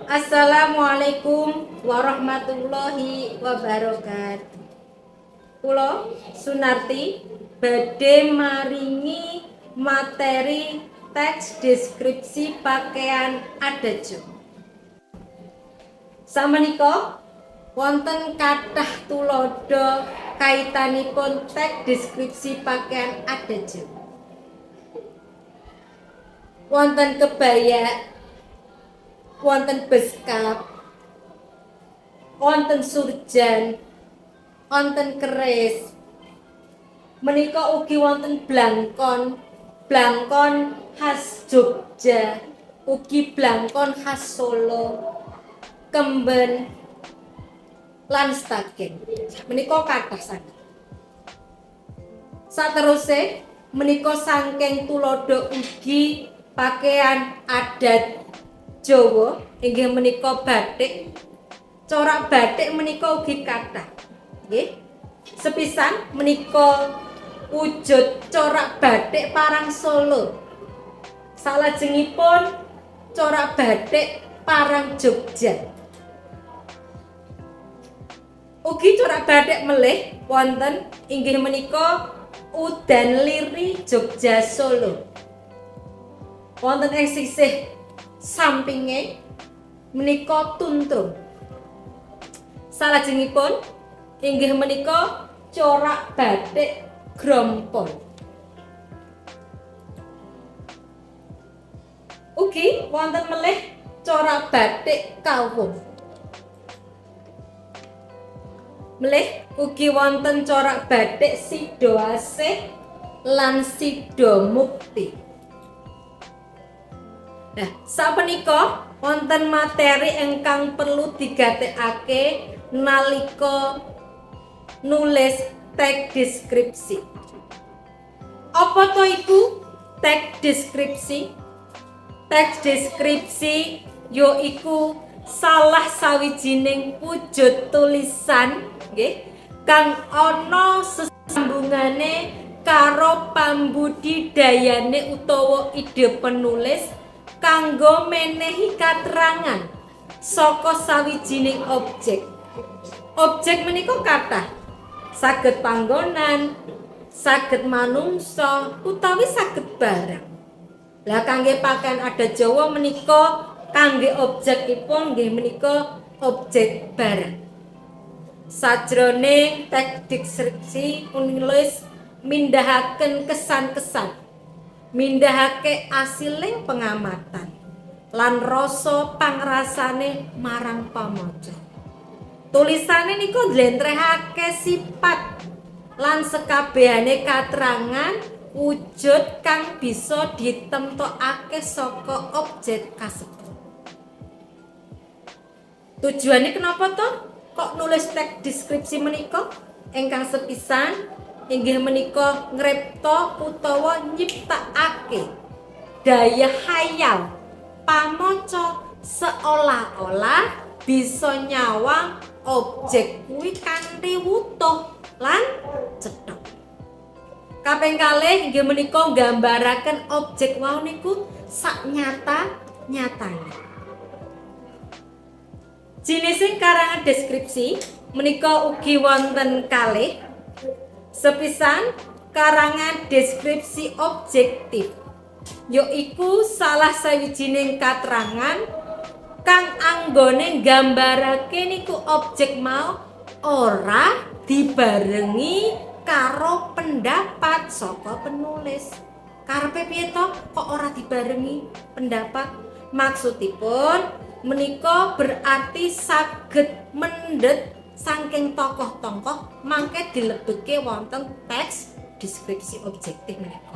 Assalamualaikum warahmatullahi wabarakatuh. Kula Sunarti badhe maringi materi teks deskripsi pakaian adagio. Samenika wonten kathah tuladha kaitanipun teks deskripsi pakaian adagio. Wonten kebaya, wonten beskap, wonten surjan, wonten keris. Menika ugi wonten blangkon, blangkon khas Jogja, ugi blangkon khas Solo, kemben lan staging. Menika kathah sanget. Sateruse menika saking tuladha ugi pakaian adat Jawa inggih menika batik. Corak batik menika ugi kathah. Nggih. Sepisan menika wujud corak batik parang Solo. Salajengipun corak batik parang Jogja. Ugi corak batik melih wonten inggih menika Udan Liri Jogja Solo. Wonten ing sisih sampinge menika tuntrung. Salajengipun inggih menika corak batik Grompol. Ugi wonten melih corak batik Kawung. Melih ugi wonten corak batik Sidoasih lan Sidomukti. Nah, sapunika wonten materi ingkang perlu digatekake nalika nulis teks deskripsi. Apa to iku teks deskripsi? Teks deskripsi yaiku salah sawijining wujud tulisan nggih kang ana sesambungane karo pambudidayane utawa ide penulis kanggo menehi katerangan saka sawijining objek. Objek menika kathah. Saged panggonan, saged manungsa, utawi saged barang. Lah kangge pakaian adat Jawa menika kangge objekipun nggih menika objek barang. Sajroning teks deskripsi penulis mindahaken kesan-kesan, mindahake asiling pengamatan lan rasa pangrasane marang pamaca. Tulisane niku njlentrehake sifat lan sekabehane katerangan wujud kang bisa ditemtokake saka objek kasebut. Tujuane kenapa to kok nulis teks deskripsi menika? Ingkang sepisan inggih menika ngripta utawa nyiptakake daya hayal pamaca seolah-olah bisa nyawang objek kuwi kanthi wutuh lan cetha. Kaping kalih inggih menika nggambaraken objek wau niku sak nyata-nyatane. Jinising karangan deskripsi menika ugi wonten kalih. Sepisan karangan deskripsi objektif yaiku salah sawijining katerangan kang anggone nggambarake niku objek mau ora dibarengi karo pendapat saka penulis. Karepe piye to kok ora dibarengi pendapat? Maksudipun menika berarti saged mendhet saking tokoh-tokoh mangke dilebetke wonten teks deskripsi objektif menika.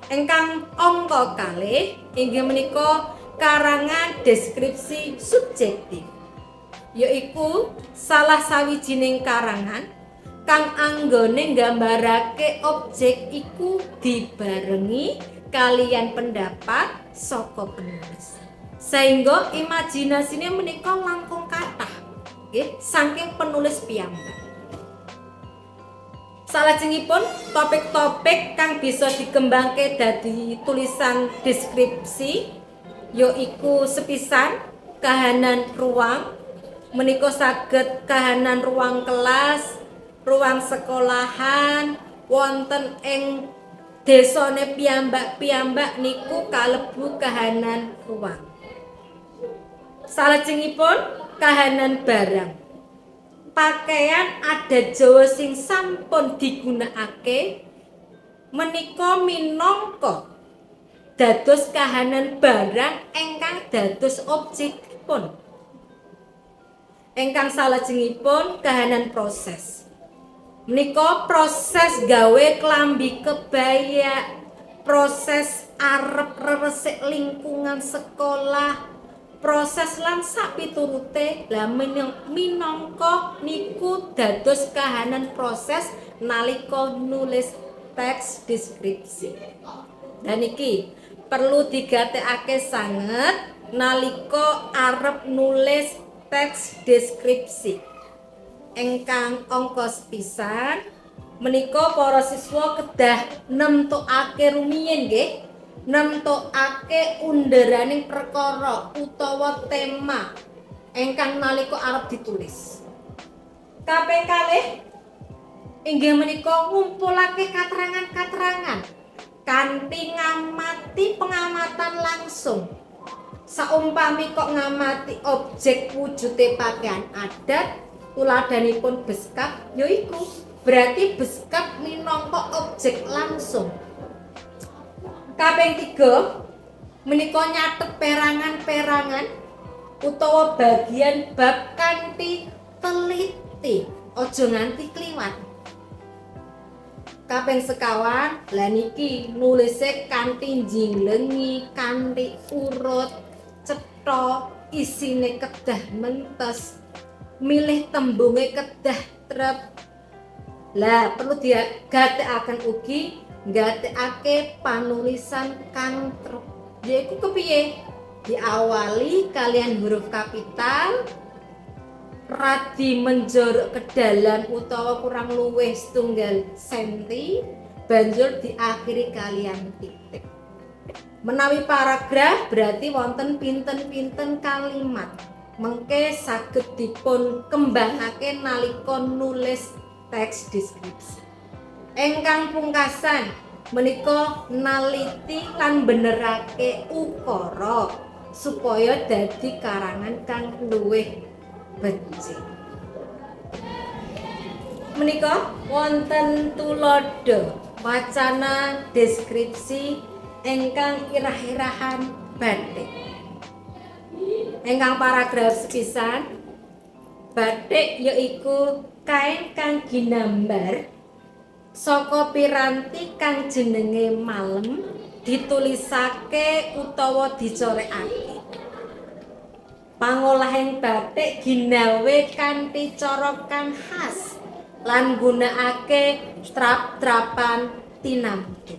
Ingkang angka kalih inggih menika karangan deskripsi subjektif. Yaiku salah sawijining karangan kang anggone nggambarake objek iku dibarengi kalian pendapat saka penulis. Sehingga imajinasine menika langkung kathah. Nggih, saking penulis piyambak. Salajengipun topik-topik kang bisa dikembangke dadi tulisan deskripsi yaiku sepisan kahanan ruang menika saged kahanan ruang kelas, ruang sekolahan wonten ing desane piyambak-piyambak niku kalebu kahanan ruang. Salajengipun kahanan barang. Pakaian adat Jawa sing sampun digunakake menika minangka dados kahanan barang ingkang dados objekipun. Ingkang salajengipun kahanan proses. Menika proses gawe klambi kebaya, proses arep resik lingkungan sekolah, proses lan sapiturute lah minangka niku dados kahanan proses nalika nulis teks deskripsi. Dan iki perlu digatekake sanget nalika arep nulis teks deskripsi. Ingkang angka sepisan menika para siswa kedah nemtokake rumiyin nggih, nemtokake underaning perkara utawa tema ingkang nalika arep ditulis. Kaping kalih inggih menika ngumpulake katerangan-katerangan kanthi ngamati pengamatan langsung. Saumpami kok ngamati objek wujude pakaian adat, tuladanipun beskap yaiku berarti beskap minangka objek langsung. Kaping 3 menika nyatet perangan-perangan utawa bagian bab kanthi teliti, aja nganti kliwat. Kaping 5 lah niki nulise kanthi njinglengi, kanthi urut, cetha, isine kedah mentes, milih tembunge kedah trep. Lah perlu digatekaken ugi nggatekake panulisan kang trep. Yaiku kepiye? Diawali kalian huruf kapital, radi menjorok ke dalam utawa kurang luwih setunggal senti, banjur diakhiri kalian titik. Menawi paragraf berarti wonten pinten-pinten kalimat. Mengke saged dipun kembangake nalika nulis teks deskripsi. Ingkang pungkasan menika naliti lan benerake ukara supaya dadi karangan kang luwih becik. Menika wonten tuladha wacana deskripsi ingkang irah-irahan batik. Ingkang paragraf sepisan, batik yaiku kain kang ginambar saka piranti kang jenenge malem ditulisake utawa dicorekake. Pangolahing batik ginawe kanthi cara kang khas lan gunakake trap-trapan tinamtu.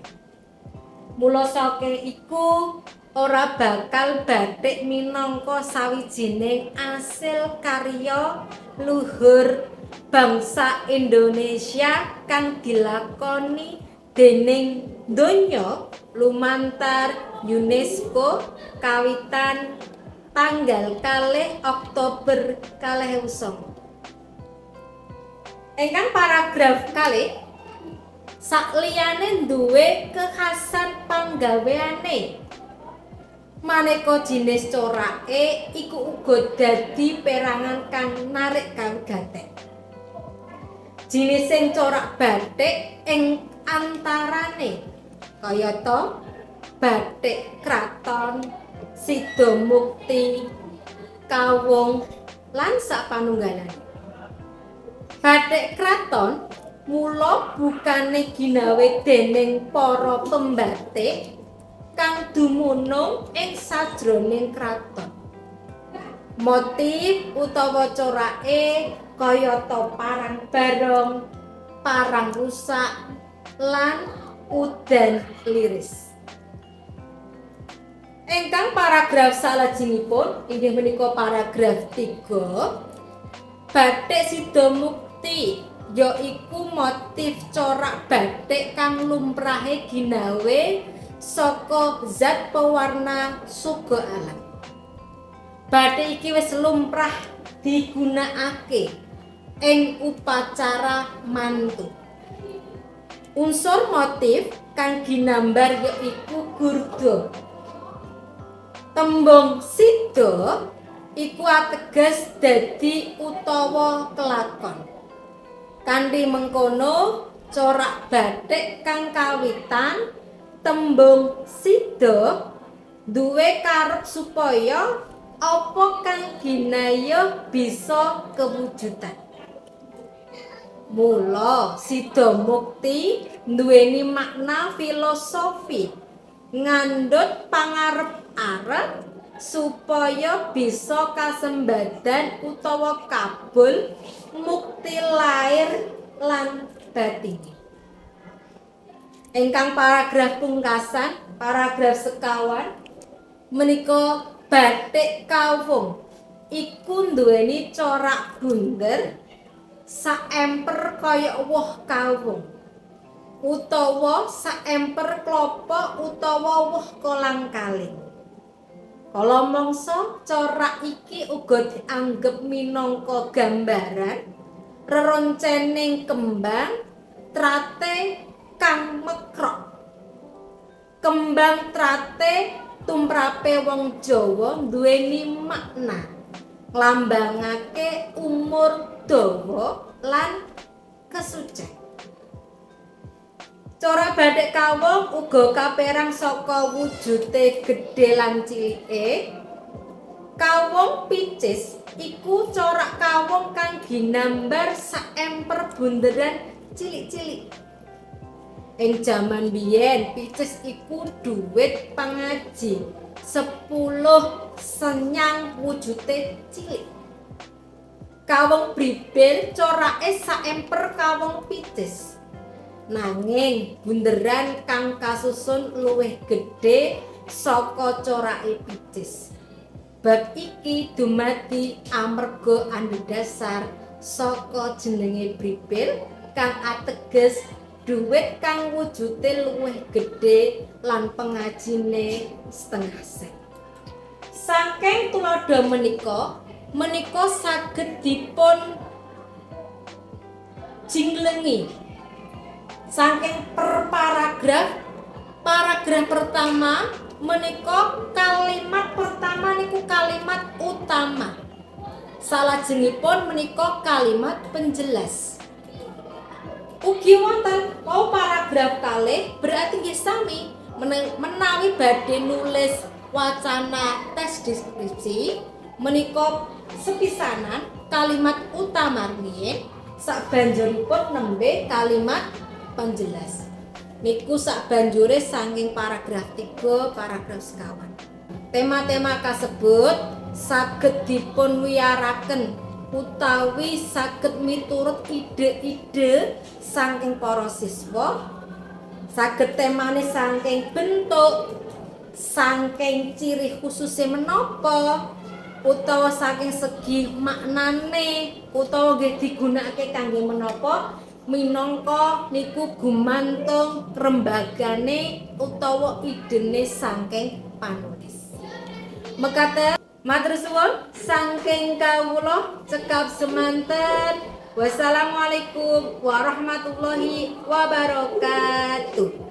Mula saka iku ora bakal batik minangka sawijining asil karya luhur bangsa Indonesia kang dilakoni dening donya lumantar UNESCO kawitan tanggal 2 Oktober 2009. Ingkang paragraf kalih sakliyane duwe kekhasan panggaweane, maneka jinis corake iku uga dadi perangan kang narik kawigatèn. Jinising corak batik ing antarane kayata batik kraton, sidomukti, kawung lan sapanunggalane. Batik kraton mula bukane ginawe dening para pembatik kang dumunung ing sajroning kraton. Motif utawa corake kayata parang barong, parang rusak lan udan liris. Ingkang paragraf salajengipun inggih menika paragraf 3. Batik sidomukti yaiku motif corak batik kang lumrahe ginawe saka zat pewarna surga alam. Bathik iki wis lumrah digunakake ing upacara mantu. Unsur motif kang ginambar yaiku gurda. Tembung sida iku ateges dadi utawa kelakon. Kanthi mengkono corak bathik kang kawitan tembung sida duwe karep supaya apa kang ginaya bisa kewujudan. Mula sida mukti nduweni makna filosofi ngandhut pangarep-arep supaya bisa kasembadan utawa kabul mukti lair lan batin. Ingkang paragraf pungkasan, paragraf sekawan menika bathik kawung iku nduweni corak bunder saemper kaya woh kawung utawa saemper klapa utawa woh kolang-kaling. Kala mangsa corak iki uga dianggep minangka gambaran reroncening kembang trate kang mekrok. Kembang trate tumrape wong Jawa nduweni makna nglambangake umur dawa lan kesucen. Corak bathik kawung uga kaperang saka wujude gedhe lan cilike. Kawung picis iku corak kawung kang ginambar saemper bunderan cilik-cilik. Ing jaman biyen picis iku dhuwit pangaji 10 senyang wujude cilik. Kawung bribir corake saemper kawung picis. Nanging bunderan kang kasusun luwih gedhe saka corake picis. Bab iki dumadi amarga andhedhasar saka jenenge bribir kang ateges dhuwit kang wujude luwih gedhe lan pengajine setengah sen. Saking tuladha menika saged dipun jinglengi saking per paragraf pertama menika kalimat pertama niku kalimat utama. Salajengipun menika kalimat penjelas. Ugi wonten mau paragraf kalih berarti nggih sami menawi badhe nulis wacana tes deskripsi menika sepisanan kalimat utama riyin sabanjuripun nembe kalimat penjelas. Niku sabanjure saking paragraf 3 paragraf sekawan. Tema-tema kasebut saged dipun wiyaraken utawi saged miturut ide-ide saking para siswa. Saged temane saking bentuk, saking ciri khususe menapa, utawa saking segi maknane, utawa nggih digunakake kangge menapa, minangka niku gumantung rembagane utawa idene saking panulis. Mekaten matur suwun saking kawula cekap semanten. Wassalamualaikum warahmatullahi wabarakatuh.